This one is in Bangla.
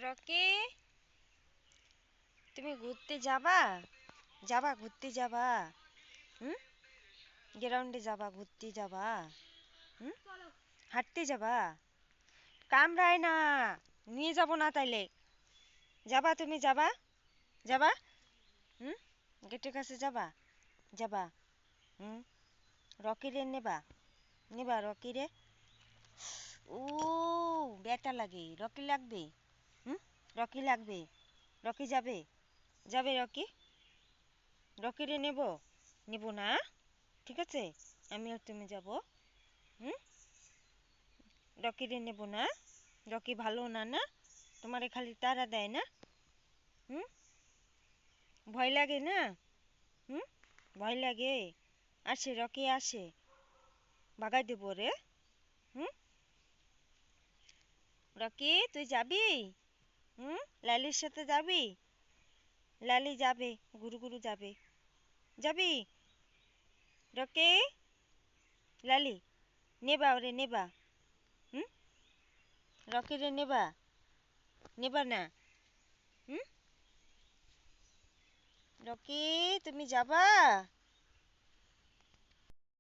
রকি, তুমি ঘুরতে যাবা? যাবা ঘুরতে যাবা? হুম? গ্রাউন্ডে যাবা, ঘুরতে যাবা? হুম? হাঁটতে যাবা? কামড়ায় না, নিয়ে যাব না তাইলে। যাবা, তুমি যাবা? যাবা? হুম? গেটের কাছে যাবা? যাবা? হুম? রকিরে নেবা? নেবা রকিরে? ও, ব্যাটা লাগে, রকি লাগবে। হুম? রকি লাগবে। রকি যাবে? যাবে রকি? রকিরে নেব? নেব না? ঠিক আছে, আমি আর তুমি যাব। হুম? রকিরে নেব না? রকি ভালো না, না? তোমারে খালি তাড়া দেয় না? হুম? ভয় লাগে না? হুম? ভয় লাগে? আসে, রকি আসে, ভাগাই দেবো রে। হুম? রকি, তুই যাবি? হুম? লালির সাথে যাবি? লালি যাবে, গুরু গুরু যাবে। যাবি? রকি, লালি, নেবা ওরে নেবা? হুম? রকিরে নেবা? নেবা না? হুম? রকি, তুমি যাবা?